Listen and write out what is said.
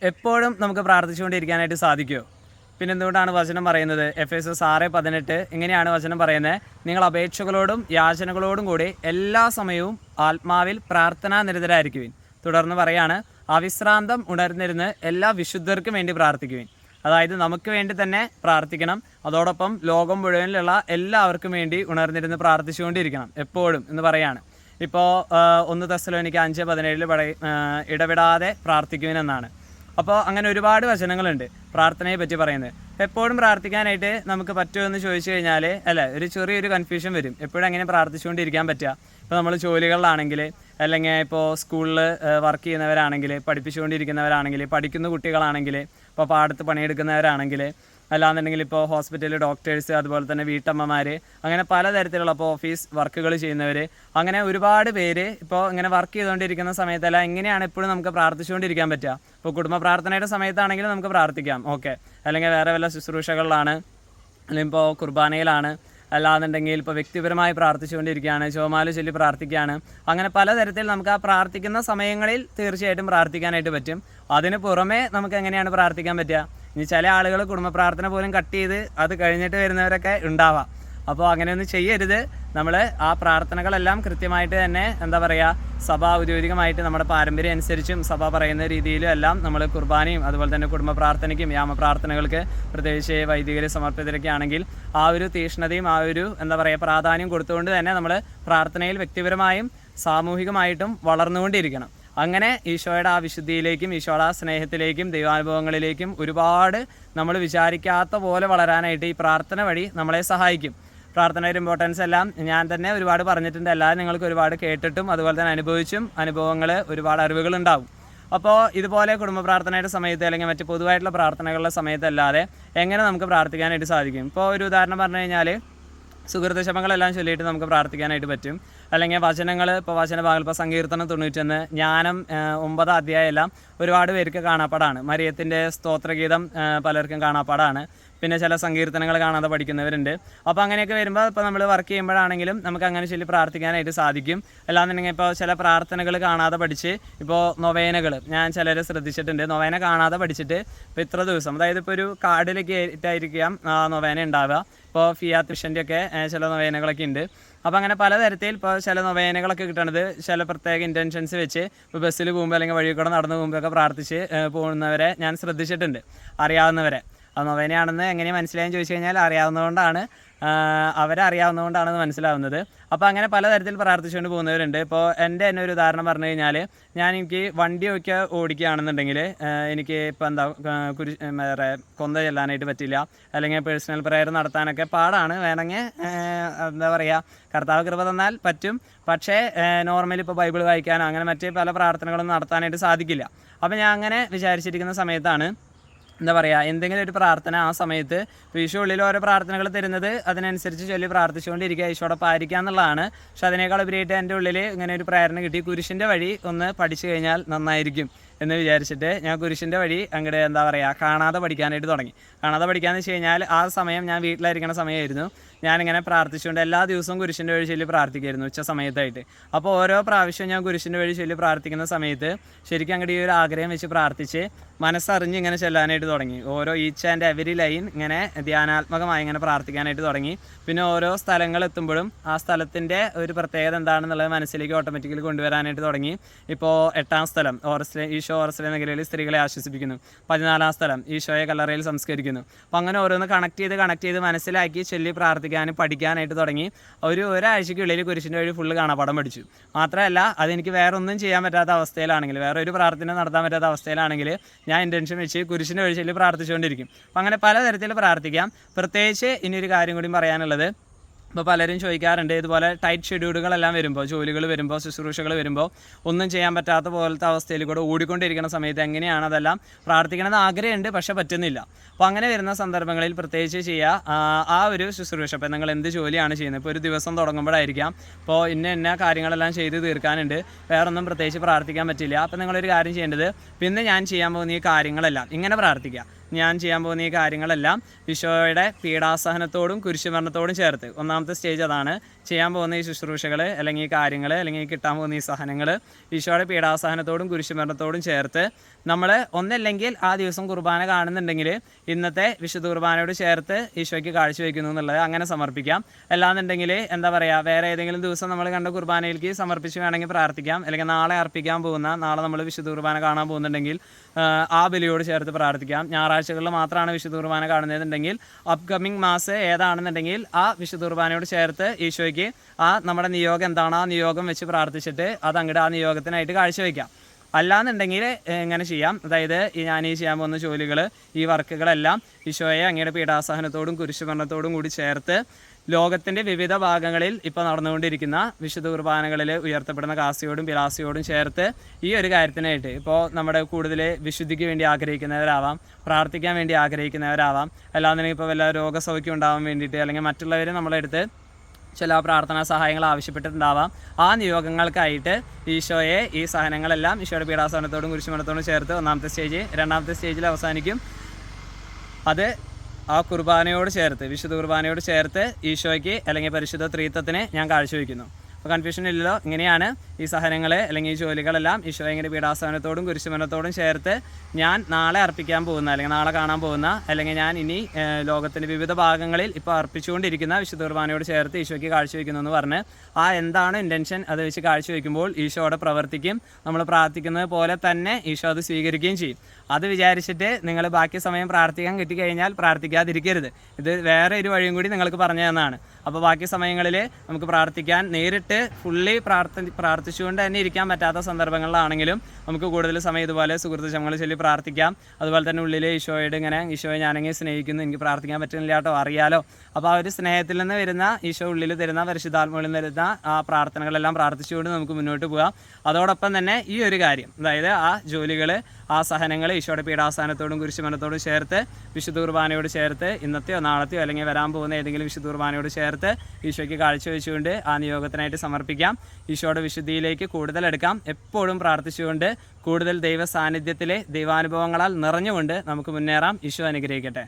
എപ്പോഴും നമുക്ക് പ്രാർത്ഥിച്ചുകൊണ്ടിരിക്കാനായിട്ട് സാധിക്കുമോ? പിന്നെ എന്തുകൊണ്ടാണ് വചനം പറയുന്നത്? എഫേസ്യർ 6:18 ഇങ്ങനെയാണ് വചനം പറയുന്നത്: നിങ്ങൾ അപേക്ഷകളോടും യാചനകളോടും കൂടി എല്ലാ സമയവും ആത്മാവിൽ പ്രാർത്ഥനാ നിരതരായിരിക്കുവിൻ. തുടർന്ന് പറയാണ്, അവിശ്രാന്തം ഉണർന്നിരുന്ന് എല്ലാ വിശുദ്ധർക്കും വേണ്ടി പ്രാർത്ഥിക്കുവിൻ. അതായത് നമുക്ക് വേണ്ടി തന്നെ പ്രാർത്ഥിക്കണം, അതോടൊപ്പം ലോകം മുഴുവനിലുള്ള എല്ലാവർക്കും വേണ്ടി ഉണർന്നിരുന്ന് പ്രാർത്ഥിച്ചുകൊണ്ടിരിക്കണം എപ്പോഴും എന്ന് പറയാണ്. ഇപ്പോൾ 1 തെസ്സലോനിക്ക 5:17 ഇടപെടാതെ പ്രാർത്ഥിക്കുവിനെന്നാണ്. അപ്പോൾ അങ്ങനെ ഒരുപാട് വചനങ്ങളുണ്ട് പ്രാർത്ഥനയെ പറ്റി പറയുന്നത്. എപ്പോഴും പ്രാർത്ഥിക്കാനായിട്ട് നമുക്ക് പറ്റുമോ എന്ന് ചോദിച്ചു കഴിഞ്ഞാൽ ഒരു ചെറിയൊരു കൺഫ്യൂഷൻ വരും. എപ്പോഴും അങ്ങനെ പ്രാർത്ഥിച്ചുകൊണ്ടിരിക്കാൻ പറ്റുക? ഇപ്പോൾ നമ്മൾ ജോലികളിലാണെങ്കിൽ, അല്ലെങ്കിൽ ഇപ്പോൾ സ്കൂളിൽ വർക്ക് ചെയ്യുന്നവരാണെങ്കിൽ, പഠിപ്പിച്ചുകൊണ്ടിരിക്കുന്നവരാണെങ്കിൽ, പഠിക്കുന്ന കുട്ടികളാണെങ്കിൽ, ഇപ്പോൾ പാടത്ത് പണിയെടുക്കുന്നവരാണെങ്കിൽ, അല്ലാന്നുണ്ടെങ്കിൽ ഇപ്പോൾ ഹോസ്പിറ്റലിൽ ഡോക്ടേഴ്സ്, അതുപോലെ തന്നെ വീട്ടമ്മമാർ, അങ്ങനെ പലതരത്തിലുള്ള ഇപ്പോൾ ഓഫീസ് വർക്കുകൾ ചെയ്യുന്നവർ, അങ്ങനെ ഒരുപാട് പേര് ഇപ്പോൾ ഇങ്ങനെ വർക്ക് ചെയ്തുകൊണ്ടിരിക്കുന്ന സമയത്തല്ല എങ്ങനെയാണ് എപ്പോഴും നമുക്ക് പ്രാർത്ഥിച്ചുകൊണ്ടിരിക്കാൻ പറ്റുക? ഇപ്പോൾ കുടുംബ പ്രാർത്ഥനയുടെ സമയത്താണെങ്കിൽ നമുക്ക് പ്രാർത്ഥിക്കാം, ഓക്കെ. അല്ലെങ്കിൽ വേറെ വല്ല ശുശ്രൂഷകളിലാണ്, അല്ലെങ്കിൽ ഇപ്പോൾ കുർബാനയിലാണ്, അല്ലാന്നുണ്ടെങ്കിൽ ഇപ്പോൾ വ്യക്തിപരമായി പ്രാർത്ഥിച്ചുകൊണ്ടിരിക്കുകയാണ്, ജോമാല ചൊല്ലി പ്രാർത്ഥിക്കുകയാണ്. അങ്ങനെ പലതരത്തിൽ നമുക്ക് ആ പ്രാർത്ഥിക്കുന്ന സമയങ്ങളിൽ തീർച്ചയായിട്ടും പ്രാർത്ഥിക്കാനായിട്ട് പറ്റും. അതിന് പുറമേ നമുക്ക് എങ്ങനെയാണ് പ്രാർത്ഥിക്കാൻ പറ്റുക? ഇനി ചില ആളുകൾ കുടുംബ പ്രാർത്ഥന പോലും കട്ട് ചെയ്ത് അത് കഴിഞ്ഞിട്ട് വരുന്നവരൊക്കെ ഉണ്ടാവാം. അപ്പോൾ അങ്ങനെയൊന്നും ചെയ്യരുത്. നമ്മൾ ആ പ്രാർത്ഥനകളെല്ലാം കൃത്യമായിട്ട് തന്നെ സഭ ഔദ്യോഗികമായിട്ട് നമ്മുടെ പാരമ്പര്യം അനുസരിച്ചും സഭ പറയുന്ന രീതിയിലും എല്ലാം നമ്മൾ കുർബാനയും അതുപോലെ തന്നെ കുടുംബ പ്രാർത്ഥനയ്ക്കും യാമപ്രാർത്ഥനകൾക്ക് പ്രത്യേകിച്ച് വൈദികരെ സമർപ്പിതരൊക്കെ ആണെങ്കിൽ ആ ഒരു തീഷ്ണതയും ആ ഒരു പ്രാധാന്യം കൊടുത്തുകൊണ്ട് തന്നെ നമ്മൾ പ്രാർത്ഥനയിൽ വ്യക്തിപരമായും സാമൂഹികമായിട്ടും വളർന്നുകൊണ്ടിരിക്കണം. അങ്ങനെ ഈശോയുടെ ആ വിശുദ്ധിയിലേക്കും ഈശോയുടെ ആ സ്നേഹത്തിലേക്കും ദൈവാനുഭവങ്ങളിലേക്കും ഒരുപാട് നമ്മൾ വിചാരിക്കാത്ത പോലെ വളരാനായിട്ട് ഈ പ്രാർത്ഥന വഴി നമ്മളെ സഹായിക്കും. പ്രാർത്ഥനയുടെ ഇമ്പോർട്ടൻസ് എല്ലാം ഞാൻ തന്നെ ഒരുപാട് പറഞ്ഞിട്ടുണ്ട്. എല്ലാവരും നിങ്ങൾക്ക് ഒരുപാട് കേട്ടിട്ടും അതുപോലെ തന്നെ അനുഭവിച്ചും ഒരുപാട് അറിവുകളുണ്ടാവും. അപ്പോൾ ഇതുപോലെ കുടുംബ പ്രാർത്ഥനയുടെ സമയത്ത് അല്ലെങ്കിൽ മറ്റ് പൊതുവായിട്ടുള്ള പ്രാർത്ഥനകളുടെ സമയത്തല്ലാതെ എങ്ങനെ നമുക്ക് പ്രാർത്ഥിക്കാനായിട്ട് സാധിക്കും? ഇപ്പോൾ ഒരു ഉദാഹരണം പറഞ്ഞു കഴിഞ്ഞാൽ സുഹൃതശമങ്ങളെല്ലാം ചൊല്ലിയിട്ട് നമുക്ക് പ്രാർത്ഥിക്കാനായിട്ട് പറ്റും. അല്ലെങ്കിൽ വചനങ്ങൾ, ഇപ്പോൾ വചനഭാഗങ്ങൾ, ഇപ്പോൾ സങ്കീർത്തനം 91, ജ്ഞാനം 9 അധ്യായം എല്ലാം ഒരുപാട് പേർക്ക് കാണാപ്പാടാണ്. മറിയത്തിൻ്റെ സ്തോത്രഗീതം പലർക്കും കാണാപ്പാടാണ്. പിന്നെ ചില സങ്കീർത്തനങ്ങൾ കാണാതെ പഠിക്കുന്നവരുണ്ട്. അപ്പോൾ അങ്ങനെയൊക്കെ വരുമ്പോൾ ഇപ്പോൾ നമ്മൾ വർക്ക് ചെയ്യുമ്പോഴാണെങ്കിലും നമുക്ക് അങ്ങനെ ചൊല്ലി പ്രാർത്ഥിക്കാനായിട്ട് സാധിക്കും. അല്ലാന്നുണ്ടെങ്കിൽ ഇപ്പോൾ ചില പ്രാർത്ഥനകൾ കാണാതെ പഠിച്ച്, ഇപ്പോൾ നൊവേനകൾ ഞാൻ ചിലരെ ശ്രദ്ധിച്ചിട്ടുണ്ട്. നൊവേന കാണാതെ പഠിച്ചിട്ട് ഇപ്പോൾ ഇത്ര ദിവസം, അതായത് ഇപ്പോൾ ഒരു കാർഡിലേക്ക് ആയിട്ടായിരിക്കാം നൊവേന ഉണ്ടാവുക. ഇപ്പോൾ ഫിയാത്ത് മിഷൻ്റെയൊക്കെ ചില നൊവേനകളൊക്കെ ഉണ്ട്. അപ്പോൾ അങ്ങനെ പലതരത്തിൽ ഇപ്പോൾ ചില നൊവേനകളൊക്കെ കിട്ടണത് ചില പ്രത്യേക ഇൻറ്റൻഷൻസ് വെച്ച് ഇപ്പോൾ ബസ്സിൽ പോകുമ്പോൾ അല്ലെങ്കിൽ വഴി കൂടെ നടന്നു പോകുമ്പോഴൊക്കെ പ്രാർത്ഥിച്ച് പോകുന്നവരെ ഞാൻ ശ്രദ്ധിച്ചിട്ടുണ്ട്, അറിയാവുന്നവരെ. അത് നൊവേനയാണെന്ന് എങ്ങനെ മനസ്സിലായെന്ന് ചോദിച്ചു കഴിഞ്ഞാൽ അറിയാവുന്നതുകൊണ്ടാണ്, അവരറിയാവുന്നതുകൊണ്ടാണെന്ന് മനസ്സിലാവുന്നത്. അപ്പോൾ അങ്ങനെ പലതരത്തിൽ പ്രാർത്ഥിച്ചുകൊണ്ട് പോകുന്നവരുണ്ട്. ഇപ്പോൾ എൻ്റെ തന്നെ ഒരു ഉദാഹരണം പറഞ്ഞു കഴിഞ്ഞാൽ, എനിക്ക് വണ്ടിയൊക്കെ ഓടിക്കുകയാണെന്നുണ്ടെങ്കിൽ എനിക്ക് ഇപ്പോൾ വേറെ കൊന്ത ചെല്ലാനായിട്ട് പറ്റില്ല, അല്ലെങ്കിൽ പേഴ്സണൽ പ്രയർ നടത്താനൊക്കെ പാടാണ്. വേണമെങ്കിൽ കർത്താവ് കൃപ തന്നാൽ പറ്റും. പക്ഷേ നോർമലി ഇപ്പോൾ ബൈബിൾ വായിക്കാനോ അങ്ങനെ മറ്റ് പല പ്രാർത്ഥനകളൊന്നും നടത്താനായിട്ട് സാധിക്കില്ല. അപ്പോൾ ഞാൻ അങ്ങനെ വിചാരിച്ചിരിക്കുന്ന സമയത്താണ് എന്തെങ്കിലും ഒരു പ്രാർത്ഥന ആ സമയത്ത് ഈശോ ഉള്ളിൽ ഓരോ പ്രാർത്ഥനകൾ തരുന്നത് അതിനനുസരിച്ച് ചൊല്ലി പ്രാർത്ഥിച്ചുകൊണ്ടിരിക്കുക, ഈശോടൊപ്പം ആയിരിക്കുക എന്നുള്ളതാണ്. പക്ഷെ അതിനേക്കാൾ ഉപരിയായിട്ട് എൻ്റെ ഉള്ളിൽ ഇങ്ങനെ ഒരു പ്രേരണ കിട്ടി, കുരിശിൻ്റെ വഴി ഒന്ന് പഠിച്ചു കഴിഞ്ഞാൽ നന്നായിരിക്കും എന്ന് വിചാരിച്ചിട്ട് ഞാൻ കുരിശിൻ്റെ വഴി അങ്ങോട്ട് കാണാതെ പഠിക്കാനായിട്ട് തുടങ്ങി. കാണാതെ പഠിക്കാമെന്ന് വെച്ച് കഴിഞ്ഞാൽ ആ സമയം ഞാൻ വീട്ടിലായിരിക്കുന്ന സമയമായിരുന്നു. ഞാനിങ്ങനെ പ്രാർത്ഥിച്ചുകൊണ്ട് എല്ലാ ദിവസവും കുരിശിൻ്റെ വഴി ചൊല്ലി പ്രാർത്ഥിക്കുമായിരുന്നു ഉച്ച സമയത്തായിട്ട്. അപ്പോൾ ഓരോ പ്രാവശ്യവും ഞാൻ കുരിശിൻ്റെ വഴി ചൊല്ലി പ്രാർത്ഥിക്കുന്ന സമയത്ത് ശരിക്കും അങ്ങോട്ട് ഈ ഒരു ആഗ്രഹം വെച്ച് പ്രാർത്ഥിച്ച് മനസ്സറിഞ്ഞ് ഇങ്ങനെ ചെല്ലാനായിട്ട് തുടങ്ങി. ഓരോ ഈച്ച് ആൻഡ് എവരി ലൈൻ ഇങ്ങനെ ധ്യാനാത്മകമായി ഇങ്ങനെ പ്രാർത്ഥിക്കാനായിട്ട് തുടങ്ങി. പിന്നെ ഓരോ സ്ഥലങ്ങളെത്തുമ്പോഴും ആ സ്ഥലത്തിൻ്റെ ഒരു പ്രത്യേകത എന്താണെന്നുള്ളത് മനസ്സിലേക്ക് ഓട്ടോമാറ്റിക്കലി കൊണ്ടുവരാനായിട്ട് തുടങ്ങി. ഇപ്പോൾ 8ാം സ്ഥലം ഈശോ ഓർസ്ലെ നഗരയിൽ സ്ത്രീകളെ ആശ്വസിപ്പിക്കുന്നു. 14ാം സ്ഥലം ഈശോയെ കല്ലറയിൽ സംസ്കരിക്കുന്നു. അപ്പോൾ അങ്ങനെ ഓരോന്ന് കണക്ട് ചെയ്ത് മനസ്സിലാക്കി ചൊല്ലി പ്രാർത്ഥിക്കാനും പഠിക്കാനായിട്ട് തുടങ്ങി. ഒരാഴ്ചയ്ക്കുള്ളിൽ കുരിശിൻ്റെ വഴി ഫുള്ള് കാണാപ്പാഠം പഠിച്ചു. മാത്രമല്ല അതെനിക്ക് വേറെ ഒന്നും ചെയ്യാൻ പറ്റാത്ത അവസ്ഥയിലാണെങ്കിൽ, വേറെ ഒരു പ്രാർത്ഥന നടത്താൻ പറ്റാത്ത അവസ്ഥയിലാണെങ്കിൽ ഞാൻ ഇൻറ്റൻഷൻ വെച്ച് കുരിശിൻ്റെ വഴി ചൊല്ലി പ്രാർത്ഥിച്ചുകൊണ്ടിരിക്കും. അപ്പോൾ അങ്ങനെ പലതരത്തിൽ പ്രാർത്ഥിക്കാം. പ്രത്യേകിച്ച് ഇനിയൊരു കാര്യം കൂടി പറയാനുള്ളത്, ഇപ്പോൾ പലരും ചോദിക്കാറുണ്ട്, ഇതുപോലെ ടൈറ്റ് ഷെഡ്യൂളുകളെല്ലാം വരുമ്പോൾ, ജോലികൾ വരുമ്പോൾ, ശുശ്രൂഷകൾ വരുമ്പോൾ ഒന്നും ചെയ്യാൻ പറ്റാത്ത പോലത്തെ അവസ്ഥയിൽ കൂടെ ഓടിക്കൊണ്ടിരിക്കുന്ന സമയത്ത് എങ്ങനെയാണ് അതെല്ലാം പ്രാർത്ഥിക്കണമെന്ന് ആഗ്രഹമുണ്ട്, പക്ഷെ പറ്റുന്നില്ല. അപ്പോൾ അങ്ങനെ വരുന്ന സന്ദർഭങ്ങളിൽ പ്രത്യേകിച്ച് ചെയ്യുക ആ ഒരു ശുശ്രൂഷ. ഇപ്പോൾ നിങ്ങൾ എന്ത് ജോലിയാണ് ചെയ്യുന്നത്, ഇപ്പോൾ ഒരു ദിവസം തുടങ്ങുമ്പോഴായിരിക്കാം ഇപ്പോൾ ഇന്ന കാര്യങ്ങളെല്ലാം ചെയ്ത് തീർക്കാനുണ്ട്, വേറൊന്നും പ്രത്യേകിച്ച് പ്രാർത്ഥിക്കാൻ പറ്റില്ല. അപ്പോൾ നിങ്ങളൊരു കാര്യം ചെയ്യേണ്ടത്, പിന്നെ ഞാൻ ചെയ്യാൻ പോകുന്ന ഈ കാര്യങ്ങളെല്ലാം ഇങ്ങനെ പ്രാർത്ഥിക്കുക: ഞാൻ ചെയ്യാൻ പോകുന്ന ഈ കാര്യങ്ങളെല്ലാം ഈശോയുടെ പീഡാസഹനത്തോടും കുരിശുമരണത്തോടും ചേർത്ത്, ഒന്നാമത്തെ സ്റ്റേജ് അതാണ്. ചെയ്യാൻ പോകുന്ന ഈ ശുശ്രൂഷകൾ അല്ലെങ്കിൽ ഈ കാര്യങ്ങൾ അല്ലെങ്കിൽ കിട്ടാൻ പോകുന്ന ഈ സഹനങ്ങൾ ഈശോയുടെ പീഡാസഹനത്തോടും കുരിശുമരണത്തോടും ചേർത്ത് നമ്മൾ ഒന്നല്ലെങ്കിൽ ആ ദിവസം കുർബാന കാണുന്നുണ്ടെങ്കിൽ ഇന്നത്തെ വിശുദ്ധ കുർബാനയോട് ചേർത്ത് ഈശോയ്ക്ക് കാഴ്ചവെക്കുന്നു എന്നുള്ളത് അങ്ങനെ സമർപ്പിക്കാം. അല്ലാന്നുണ്ടെങ്കിൽ എന്താ പറയുക, വേറെ ഏതെങ്കിലും ദിവസം നമ്മൾ കണ്ട കുർബാനയിലേക്ക് സമർപ്പിച്ച് വേണമെങ്കിൽ പ്രാർത്ഥിക്കാം. അല്ലെങ്കിൽ നാളെ അർപ്പിക്കാൻ പോകുന്ന, നാളെ നമ്മൾ വിശുദ്ധ കുർബാന കാണാൻ പോകുന്നുണ്ടെങ്കിൽ ആ ബലിയോട് ചേർത്ത് പ്രാർത്ഥിക്കാം. ഞായറാഴ്ചകളിൽ മാത്രമാണ് വിശുദ്ധ കുർബാന കാണുന്നതെന്നുണ്ടെങ്കിൽ അപ്കമിങ് മാസം ഏതാണെന്നുണ്ടെങ്കിൽ ആ വിശുദ്ധ കുർബാനയോട് ചേർത്ത് ഈശോയ്ക്ക് ആ നമ്മുടെ നിയോഗം എന്താണ്, ആ നിയോഗം വെച്ച് പ്രാർത്ഥിച്ചിട്ട് അത് അങ്ങോട്ട് ആ നിയോഗത്തിനായിട്ട് കാഴ്ചവെക്കാം. അല്ലാന്നുണ്ടെങ്കിൽ ഇങ്ങനെ ചെയ്യാം. അതായത് ഞാൻ ഈ ചെയ്യാൻ പോകുന്ന ജോലികൾ, ഈ വർക്കുകളെല്ലാം ഈശോയെ അങ്ങയുടെ പീഡാസഹനത്തോടും കുരിശുമരണത്തോടും കൂടി ചേർത്ത് ലോകത്തിൻ്റെ വിവിധ ഭാഗങ്ങളിൽ ഇപ്പോൾ നടന്നുകൊണ്ടിരിക്കുന്ന വിശുദ്ധ കുർബാനകളിൽ ഉയർത്തപ്പെടുന്ന കാസിയോടും പിലാസിയോടും ചേർത്ത് ഈ ഒരു കാര്യത്തിനായിട്ട് ഇപ്പോൾ നമ്മുടെ കൂടുതൽ വിശുദ്ധിക്ക് വേണ്ടി ആഗ്രഹിക്കുന്നവരാവാം, പ്രാർത്ഥിക്കാൻ വേണ്ടി ആഗ്രഹിക്കുന്നവരാവാം, അല്ലാന്നുണ്ടെങ്കിൽ ഇപ്പോൾ വല്ല രോഗസൗഖ്യം ഉണ്ടാവാൻ വേണ്ടിയിട്ട് അല്ലെങ്കിൽ മറ്റുള്ളവർ നമ്മളെടുത്ത് ചില പ്രാർത്ഥനാ സഹായങ്ങൾ ആവശ്യപ്പെട്ടിട്ടുണ്ടാവാം. ആ നിയോഗങ്ങൾക്കായിട്ട് ഈശോയെ ഈ സഹനങ്ങളെല്ലാം ഈശോയുടെ പീഡാസഹനത്തോടും കുരിശുമരണത്തോടും ചേർത്ത് ഒന്നാമത്തെ സ്റ്റേജ്, രണ്ടാമത്തെ സ്റ്റേജിൽ അവസാനിക്കും. അത് ആ കുർബാനയോട് ചേർത്ത്, വിശുദ്ധ കുർബാനയോട് ചേർത്ത് ഈശോയ്ക്ക് അല്ലെങ്കിൽ പരിശുദ്ധ ത്രിത്വത്തിന് ഞാൻ കാഴ്ചവെക്കുന്നു. അപ്പോൾ കൺഫ്യൂഷൻ ഇല്ലല്ലോ. ഇങ്ങനെയാണ് ഈ സഹനങ്ങൾ അല്ലെങ്കിൽ ഈ ജോലികളെല്ലാം ഈശോ ഇങ്ങനെ പീഡാസഹനത്തോടും കുരിശുമരണത്തോടും ചേർത്ത് ഞാൻ നാളെ അർപ്പിക്കാൻ പോകുന്ന അല്ലെങ്കിൽ നാളെ കാണാൻ പോകുന്ന അല്ലെങ്കിൽ ഞാൻ ഇനി ലോകത്തിൻ്റെ വിവിധ ഭാഗങ്ങളിൽ ഇപ്പോൾ അർപ്പിച്ചുകൊണ്ടിരിക്കുന്ന വിശുദ്ധ കുർബാനയോട് ചേർത്ത് ഈശോയ്ക്ക് കാഴ്ചവെക്കുന്നു എന്ന് പറഞ്ഞ് ആ എന്താണ് ഇൻറ്റൻഷൻ അത് വെച്ച് കാഴ്ചവെക്കുമ്പോൾ ഈശോയുടെ പ്രവർത്തിക്കും. നമ്മൾ പ്രാർത്ഥിക്കുന്നത് പോലെ തന്നെ ഈശോ അത് സ്വീകരിക്കുകയും ചെയ്യും. അത് വിചാരിച്ചിട്ട് നിങ്ങൾ ബാക്കി സമയം പ്രാർത്ഥിക്കാൻ കിട്ടിക്കഴിഞ്ഞാൽ പ്രാർത്ഥിക്കാതിരിക്കരുത്. ഇത് വേറെ ഒരു വഴിയും കൂടി നിങ്ങൾക്ക് പറഞ്ഞു തന്നതാണ്. അപ്പോൾ ബാക്കി സമയങ്ങളിൽ നമുക്ക് പ്രാർത്ഥിക്കാൻ നേരിട്ട് ഫുള്ളി പ്രാർത്ഥിച്ചുകൊണ്ട് തന്നെ ഇരിക്കാൻ പറ്റാത്ത സന്ദർഭങ്ങളിലാണെങ്കിലും നമുക്ക് കൂടുതൽ സമയം ഇതുപോലെ സുഹൃത്ത് ശമങ്ങൾ ചൊല്ലി പ്രാർത്ഥിക്കാം. അതുപോലെ തന്നെ ഉള്ളിൽ ഈശോയോട് ഇങ്ങനെ ഈശോയെ ഞാനെങ്ങനെ സ്നേഹിക്കുന്നു, എനിക്ക് പ്രാർത്ഥിക്കാൻ പറ്റുന്നില്ല കേട്ടോ, അറിയാലോ. അപ്പോൾ ആ ഒരു സ്നേഹത്തിൽ നിന്ന് വരുന്ന ഈശോ ഉള്ളിൽ തരുന്ന പരിശുദ്ധാത്മാവിൽ നിന്ന് വരുന്ന ആ പ്രാർത്ഥനകളെല്ലാം പ്രാർത്ഥിച്ചുകൊണ്ട് നമുക്ക് മുന്നോട്ട് പോകാം. അതോടൊപ്പം തന്നെ ഈ ഒരു കാര്യം, അതായത് ആ ജോലികൾ, ആ സഹനങ്ങൾ ഈശോയുടെ പീഡാസഹനത്തോടും കുരിശുമരണത്തോടും ചേർത്ത് വിശുദ്ധ കുർബാനയോട് ചേർത്ത് ഇന്നത്തെയോ നാളത്തെയോ അല്ലെങ്കിൽ വരാൻ പോകുന്ന ഏതെങ്കിലും വിശുദ്ധ കുർബാനയോട് ചേർത്ത് ഈശോയ്ക്ക് കാഴ്ചവെച്ചുകൊണ്ട് ആ നിയോഗത്തിനായിട്ട് സമർപ്പിക്കാം. ഈശോയുടെ വിശുദ്ധിയിലേക്ക് കൂടുതൽ എടുക്കാം. എപ്പോഴും പ്രാർത്ഥിച്ചുകൊണ്ട് കൂടുതൽ ദൈവ സാന്നിധ്യത്തിലെ ദൈവാനുഭവങ്ങളാൽ നിറഞ്ഞുകൊണ്ട് നമുക്ക് മുന്നേറാം. ഈശോ അനുഗ്രഹിക്കട്ടെ.